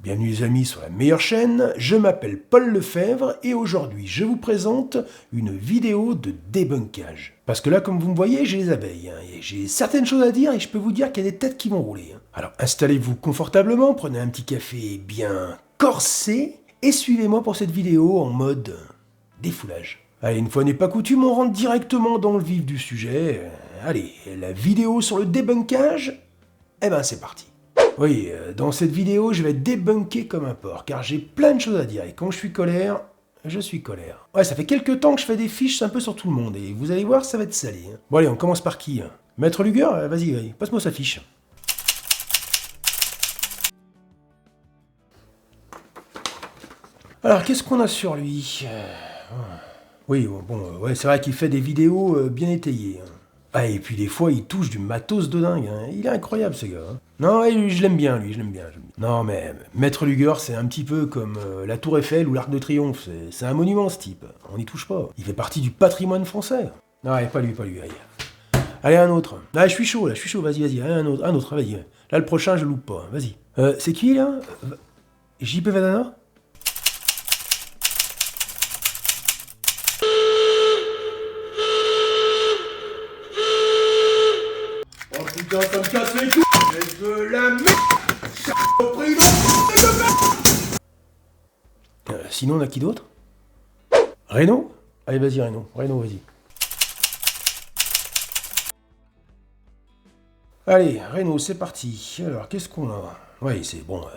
Bienvenue les amis sur la meilleure chaîne, je m'appelle Paul Lefebvre et aujourd'hui je vous présente une vidéo de débunkage. Parce que là comme vous me voyez j'ai les abeilles, et j'ai certaines choses à dire et je peux vous dire qu'il y a des têtes qui vont rouler. Alors installez-vous confortablement, prenez un petit café bien corsé et suivez-moi pour cette vidéo en mode défoulage. Allez, une fois n'est pas coutume, on rentre directement dans le vif du sujet. Allez, la vidéo sur le débunkage, eh ben c'est parti. Oui, dans cette vidéo, je vais débunker comme un porc, car j'ai plein de choses à dire, et quand je suis colère, je suis colère. Ouais, ça fait quelques temps que je fais des fiches un peu sur tout le monde, et vous allez voir, ça va être salé. Bon allez, on commence par qui? Maître Luger? Vas-y, passe-moi sa fiche. Alors, qu'est-ce qu'on a sur lui? Oui, ouais, c'est vrai qu'il fait des vidéos bien étayées. Ah, et puis des fois, il touche du matos de dingue. Il est incroyable, ce gars. Non, ouais, je l'aime bien, lui, je l'aime bien. Non, mais Maître Luger, c'est un petit peu comme la Tour Eiffel ou l'Arc de Triomphe. C'est un monument, ce type. On n'y touche pas. Il fait partie du patrimoine français. Non, allez, pas lui, allez. Allez, un autre. Ah, je suis chaud, vas-y. Allez, un autre, vas-y. Là, le prochain, je loupe pas. Vas-y. C'est qui, là? JP Vadana? Oh putain, ça me casse les couilles! Mais de la merde! Sinon, on a qui d'autre? Reno? Allez, vas-y, Reno, vas-y. Allez, Reno, c'est parti. Alors, qu'est-ce qu'on a? Oui,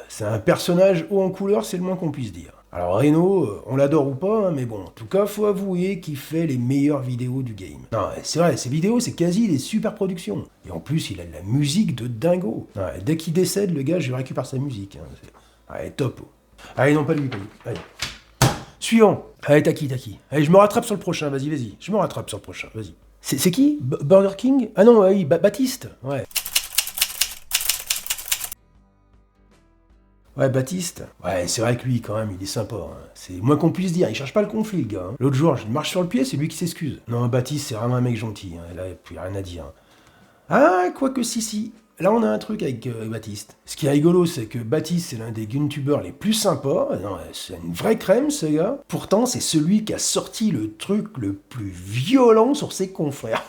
c'est un personnage haut en couleur, c'est le moins qu'on puisse dire. Alors Reno, on l'adore ou pas, mais bon, en tout cas, faut avouer qu'il fait les meilleures vidéos du game. Non, c'est vrai, ses vidéos, c'est quasi des super productions. Et en plus, il a de la musique de dingo. Ouais, dès qu'il décède, le gars, je récupère sa musique. Allez, top. Allez, non, pas lui. Allez. Suivant. Allez, t'as qui? Allez, je me rattrape sur le prochain, vas-y. Je me rattrape sur le prochain, vas-y. C'est qui? Burger King? Ah non, oui, Baptiste. Ouais. Ouais, Baptiste. Ouais, c'est vrai que lui, quand même, il est sympa. C'est moins qu'on puisse dire. Il cherche pas le conflit, le gars. L'autre jour, je marche sur le pied, c'est lui qui s'excuse. Non, Baptiste, c'est vraiment un mec gentil. Là, il n'y a rien à dire. Ah, quoique si. Là, on a un truc avec Baptiste. Ce qui est rigolo, c'est que Baptiste, c'est l'un des GunTubers les plus sympas. Non, c'est une vraie crème, ce gars. Pourtant, c'est celui qui a sorti le truc le plus violent sur ses confrères.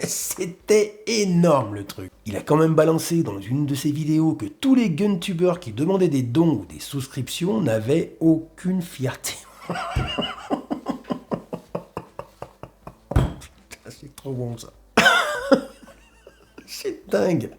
C'était énorme, le truc. Il a quand même balancé dans une de ses vidéos que tous les GunTubers qui demandaient des dons ou des souscriptions n'avaient aucune fierté. Putain, c'est trop bon, ça. C'est dingue.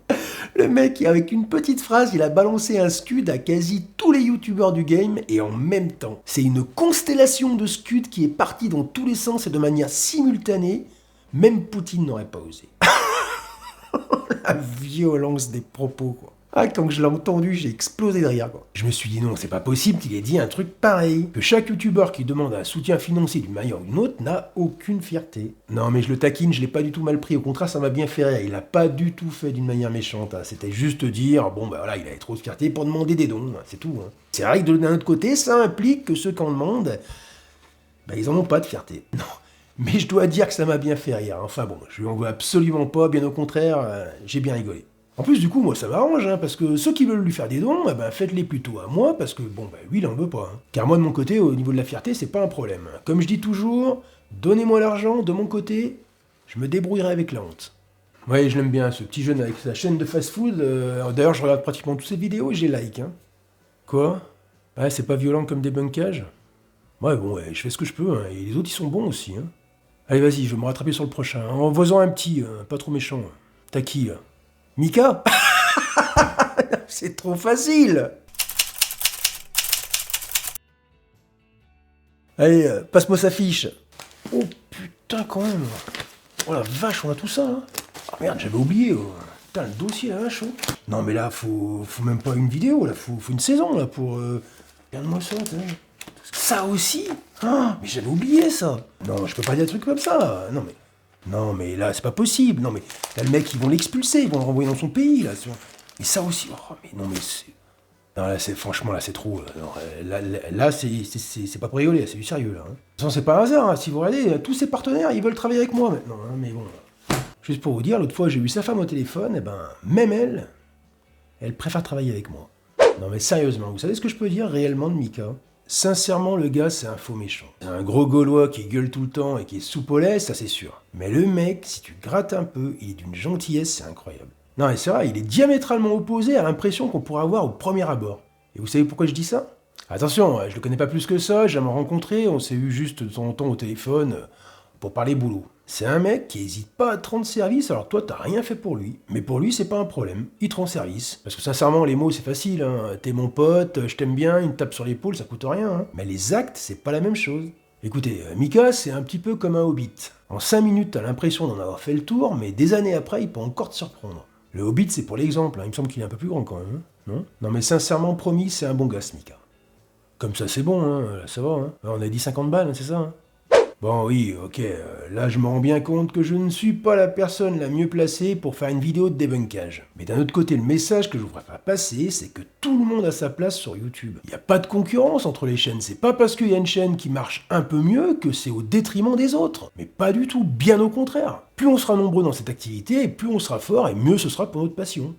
Le mec, avec une petite phrase, il a balancé un scud à quasi tous les youtubeurs du game et en même temps. C'est une constellation de scuds qui est partie dans tous les sens et de manière simultanée. Même Poutine n'aurait pas osé. La violence des propos, quoi. Ah, quand je l'ai entendu, j'ai explosé de rire, quoi. Je me suis dit non, c'est pas possible qu'il ait dit un truc pareil. Que chaque youtubeur qui demande un soutien financier d'une manière ou d'une autre n'a aucune fierté. Non, mais je le taquine, je l'ai pas du tout mal pris. Au contraire, ça m'a bien fait rire. Il a pas du tout fait d'une manière méchante. C'était juste dire, bon, bah voilà, il avait trop de fierté pour demander des dons. C'est tout. C'est vrai que d'un autre côté, ça implique que ceux qui en demandent, bah, ils en ont pas de fierté. Non. Mais je dois dire que ça m'a bien fait rire. Enfin bon, je lui en veux absolument pas, bien au contraire, j'ai bien rigolé. En plus, du coup, moi, ça m'arrange, parce que ceux qui veulent lui faire des dons, faites-les plutôt à moi, parce que, lui, il en veut pas. Car moi, de mon côté, au niveau de la fierté, c'est pas un problème. Comme je dis toujours, donnez-moi l'argent, de mon côté, je me débrouillerai avec la honte. Ouais, je l'aime bien, ce petit jeune avec sa chaîne de fast-food. D'ailleurs, je regarde pratiquement toutes ses vidéos et j'ai like. Quoi? Ouais, c'est pas violent comme débunkage? Ouais, je fais ce que je peux, et les autres, ils sont bons aussi. Allez, vas-y, je vais me rattraper sur le prochain. En voisant un petit, pas trop méchant. T'as qui, là? Mika? C'est trop facile! Allez, passe-moi sa fiche. Oh putain, quand même. Oh la vache, on a tout ça. Ah merde, j'avais oublié. Putain, le dossier, la vache. Non, mais là, faut même pas une vidéo, là. Faut une saison, là, pour... Regarde-moi ça, t'as... Ça aussi? Ah, mais j'avais oublié ça. Non, je peux pas dire des trucs comme ça. Non, mais là, c'est pas possible. Non, mais là, le mec, ils vont l'expulser, ils vont le renvoyer dans son pays, là. Et ça aussi. Oh, mais non, mais c'est... Non, là, franchement, là, c'est trop. Là, c'est pas pour rigoler, c'est du sérieux, là. De toute façon, c'est pas un hasard. Si vous regardez, tous ses partenaires, ils veulent travailler avec moi maintenant. Mais bon. Juste pour vous dire, l'autre fois, j'ai eu sa femme au téléphone, et même elle préfère travailler avec moi. Non mais sérieusement, vous savez ce que je peux dire réellement de Mika? Sincèrement, le gars, c'est un faux méchant. C'est un gros Gaulois qui gueule tout le temps et qui est soupe au lait, ça c'est sûr. Mais le mec, si tu grattes un peu, il est d'une gentillesse, c'est incroyable. Non mais c'est vrai, il est diamétralement opposé à l'impression qu'on pourrait avoir au premier abord. Et vous savez pourquoi je dis ça? Attention, je le connais pas plus que ça, j'ai jamais rencontré, on s'est eu juste de temps en temps au téléphone pour parler boulot. C'est un mec qui hésite pas à te rendre service, alors toi t'as rien fait pour lui. Mais pour lui c'est pas un problème, il te rend service. Parce que sincèrement les mots c'est facile, hein. T'es mon pote, je t'aime bien, une tape sur l'épaule ça coûte rien. Hein. Mais les actes c'est pas la même chose. Écoutez, Mika c'est un petit peu comme un hobbit. En 5 minutes t'as l'impression d'en avoir fait le tour, mais des années après il peut encore te surprendre. Le hobbit c'est pour l'exemple, hein. Il me semble qu'il est un peu plus grand quand même, hein. Non? Non mais sincèrement promis c'est un bon gars ce Mika. Comme ça c'est bon, hein, ça va, hein. On a dit 50 balles, hein, c'est ça, hein. Bon oui, ok, là je me rends bien compte que je ne suis pas la personne la mieux placée pour faire une vidéo de débunkage. Mais d'un autre côté, le message que je voudrais faire passer, c'est que tout le monde a sa place sur YouTube. Il n'y a pas de concurrence entre les chaînes, c'est pas parce qu'il y a une chaîne qui marche un peu mieux que c'est au détriment des autres. Mais pas du tout, bien au contraire. Plus on sera nombreux dans cette activité, plus on sera fort et mieux ce sera pour notre passion.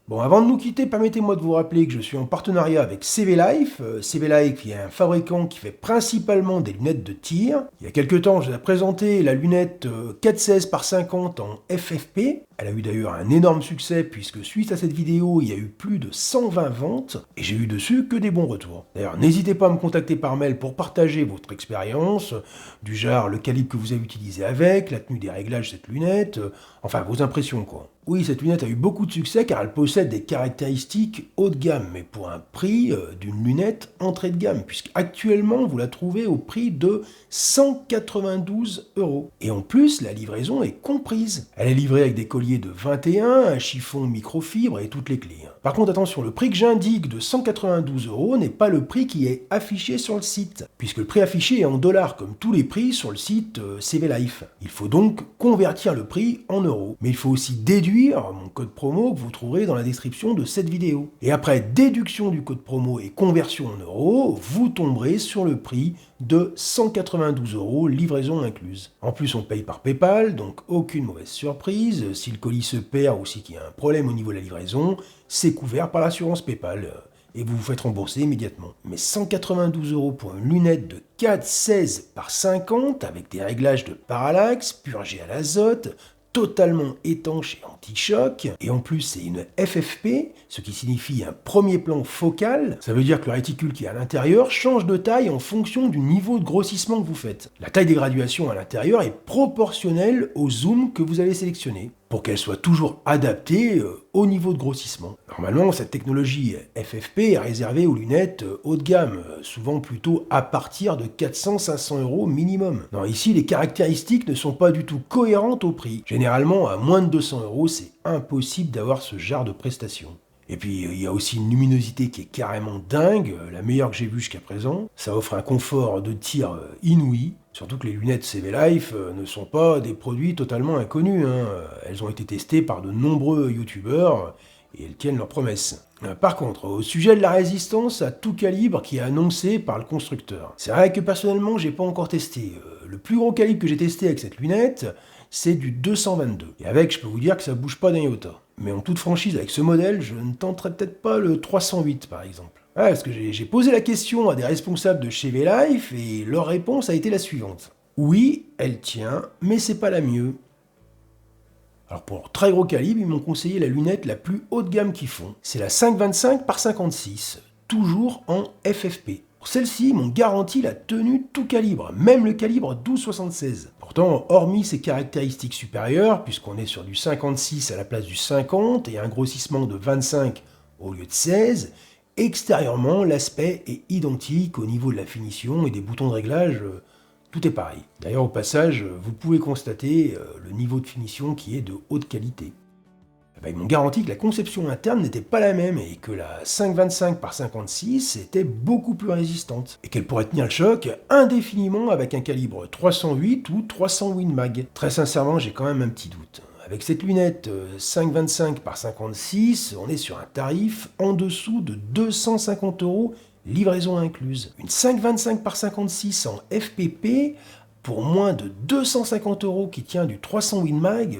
Bon, avant de nous quitter, permettez-moi de vous rappeler que je suis en partenariat avec CV Life. CV Life qui est un fabricant qui fait principalement des lunettes de tir. Il y a quelques temps, je vous ai présenté la lunette 4,16 par 50 en FFP. Elle a eu d'ailleurs un énorme succès puisque suite à cette vidéo, il y a eu plus de 120 ventes et j'ai eu dessus que des bons retours. D'ailleurs, n'hésitez pas à me contacter par mail pour partager votre expérience, du genre le calibre que vous avez utilisé avec, la tenue des réglages de cette lunette, enfin vos impressions quoi. Oui, cette lunette a eu beaucoup de succès car elle possède des caractéristiques haut de gamme, mais pour un prix d'une lunette entrée de gamme, puisqu'actuellement vous la trouvez au prix de 192 €. Et en plus, la livraison est comprise. Elle est livrée avec des colliers de 21, un chiffon microfibre et toutes les clés. Par contre, attention, le prix que j'indique de 192 € n'est pas le prix qui est affiché sur le site, puisque le prix affiché est en dollars, comme tous les prix sur le site CV Life. Il faut donc convertir le prix en euros, mais il faut aussi déduire mon code promo que vous trouverez dans la description de cette vidéo. Et après déduction du code promo et conversion en euros, vous tomberez sur le prix de 192 €, livraison incluse. En plus, on paye par PayPal, donc aucune mauvaise surprise. Si le colis se perd ou si il y a un problème au niveau de la livraison, c'est couvert par l'assurance PayPal et vous vous faites rembourser immédiatement. Mais 192 € pour une lunette de 4,16 par 50 avec des réglages de parallaxe, purgés à l'azote, totalement étanche et anti-choc, et en plus c'est une FFP, ce qui signifie un premier plan focal. Ça veut dire que le réticule qui est à l'intérieur change de taille en fonction du niveau de grossissement que vous faites. La taille des graduations à l'intérieur est proportionnelle au zoom que vous allez sélectionner, pour qu'elle soit toujours adaptée au niveau de grossissement. Normalement, cette technologie FFP est réservée aux lunettes haut de gamme, souvent plutôt à partir de 400-500 € minimum. Non, ici, les caractéristiques ne sont pas du tout cohérentes au prix. Généralement, à moins de 200 €, c'est impossible d'avoir ce genre de prestations. Et puis, il y a aussi une luminosité qui est carrément dingue, la meilleure que j'ai vue jusqu'à présent. Ça offre un confort de tir inouï. Surtout que les lunettes CV Life ne sont pas des produits totalement inconnus, hein. Elles ont été testées par de nombreux youtubeurs et elles tiennent leurs promesses. Par contre, au sujet de la résistance à tout calibre qui est annoncée par le constructeur, c'est vrai que personnellement, j'ai pas encore testé. Le plus gros calibre que j'ai testé avec cette lunette, c'est du 222. Et avec, je peux vous dire que ça bouge pas d'un iota. Mais en toute franchise, avec ce modèle, je ne tenterai peut-être pas le 308 par exemple. Ah, parce que j'ai posé la question à des responsables de chez V-Life et leur réponse a été la suivante. Oui, elle tient, mais c'est pas la mieux. Alors pour leur très gros calibre, ils m'ont conseillé la lunette la plus haut de gamme qu'ils font. C'est la 5,25 par 56, toujours en FFP. Pour celle-ci, ils m'ont garanti la tenue tout calibre, même le calibre 12,76. Pourtant, hormis ses caractéristiques supérieures, puisqu'on est sur du 56 à la place du 50 et un grossissement de 25 au lieu de 16, extérieurement, l'aspect est identique au niveau de la finition et des boutons de réglage, tout est pareil. D'ailleurs, au passage, vous pouvez constater le niveau de finition qui est de haute qualité. Ils m'ont garanti que la conception interne n'était pas la même et que la 5,25 par 56 était beaucoup plus résistante et qu'elle pourrait tenir le choc indéfiniment avec un calibre 308 ou 300 Win Mag. Très sincèrement, j'ai quand même un petit doute. Avec cette lunette 5,25 par 56, on est sur un tarif en dessous de 250 €, livraison incluse. Une 5,25 par 56 en FPP, pour moins de 250 € qui tient du 300 Win Mag,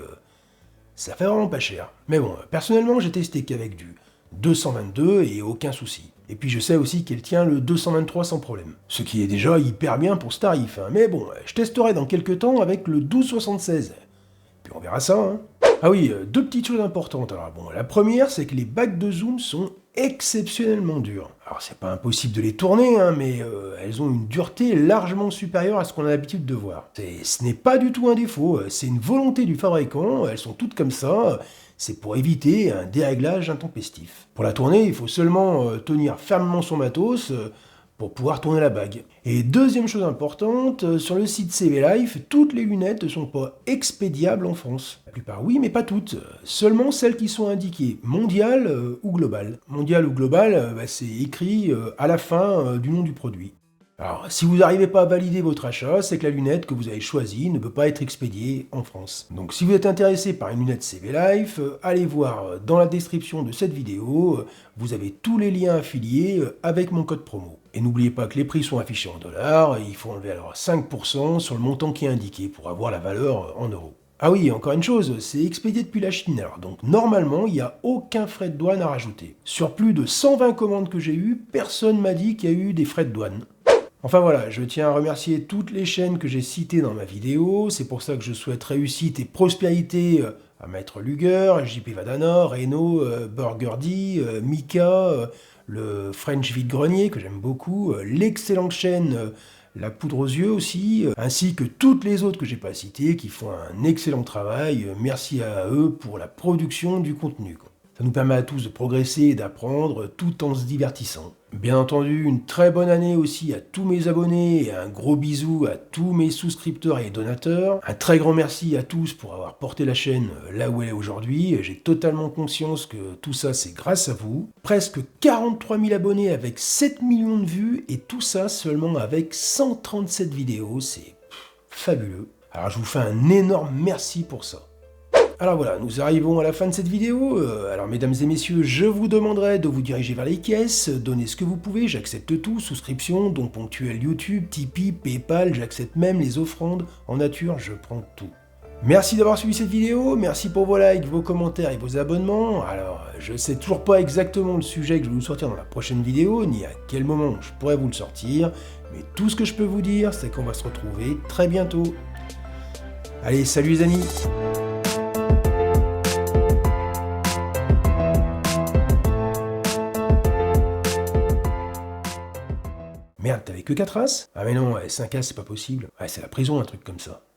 ça fait vraiment pas cher. Mais bon, personnellement, j'ai testé qu'avec du 222 et aucun souci. Et puis je sais aussi qu'elle tient le 223 sans problème. Ce qui est déjà hyper bien pour ce tarif, hein. Mais bon, je testerai dans quelques temps avec le 1276. Puis on verra ça, hein. Ah oui, deux petites choses importantes. Alors bon, la première, c'est que les bagues de zoom sont exceptionnellement dures. Alors c'est pas impossible de les tourner, hein, mais elles ont une dureté largement supérieure à ce qu'on a l'habitude de voir. Ce n'est pas du tout un défaut, c'est une volonté du fabricant, elles sont toutes comme ça, c'est pour éviter un déréglage intempestif. Pour la tourner, il faut seulement tenir fermement son matos, pour pouvoir tourner la bague. Et deuxième chose importante, sur le site CV Life, toutes les lunettes ne sont pas expédiables en France. La plupart oui, mais pas toutes. Seulement celles qui sont indiquées mondial ou global. Mondial ou global, c'est écrit à la fin du nom du produit. Alors, si vous n'arrivez pas à valider votre achat, c'est que la lunette que vous avez choisie ne peut pas être expédiée en France. Donc si vous êtes intéressé par une lunette CV Life, allez voir dans la description de cette vidéo, vous avez tous les liens affiliés avec mon code promo. Et n'oubliez pas que les prix sont affichés en dollars, et il faut enlever alors 5% sur le montant qui est indiqué pour avoir la valeur en euros. Ah oui, encore une chose, c'est expédié depuis la Chine, alors donc normalement il n'y a aucun frais de douane à rajouter. Sur plus de 120 commandes que j'ai eues, personne m'a dit qu'il y a eu des frais de douane. Enfin voilà, je tiens à remercier toutes les chaînes que j'ai citées dans ma vidéo, c'est pour ça que je souhaite réussite et prospérité à Maître Luger, JP Vadana, Reno, Burgerdy, Mika, le French Vide-Grenier que j'aime beaucoup, l'excellente chaîne La Poudre aux Yeux aussi, ainsi que toutes les autres que j'ai pas citées qui font un excellent travail, merci à eux pour la production du contenu. Ça nous permet à tous de progresser et d'apprendre tout en se divertissant. Bien entendu, une très bonne année aussi à tous mes abonnés et un gros bisou à tous mes souscripteurs et donateurs. Un très grand merci à tous pour avoir porté la chaîne là où elle est aujourd'hui. J'ai totalement conscience que tout ça c'est grâce à vous. Presque 43 000 abonnés avec 7 millions de vues et tout ça seulement avec 137 vidéos. C'est fabuleux. Alors je vous fais un énorme merci pour ça. Alors voilà, nous arrivons à la fin de cette vidéo. Alors mesdames et messieurs, je vous demanderai de vous diriger vers les caisses, donnez ce que vous pouvez, j'accepte tout, souscription, dons ponctuels YouTube, Tipeee, Paypal, j'accepte même les offrandes en nature, je prends tout. Merci d'avoir suivi cette vidéo, merci pour vos likes, vos commentaires et vos abonnements. Alors, je sais toujours pas exactement le sujet que je vais vous sortir dans la prochaine vidéo, ni à quel moment je pourrais vous le sortir, mais tout ce que je peux vous dire, c'est qu'on va se retrouver très bientôt. Allez, salut les amis! Merde, t'avais que 4 As? Ah mais non, 5 As c'est pas possible. Ouais, c'est la prison un truc comme ça.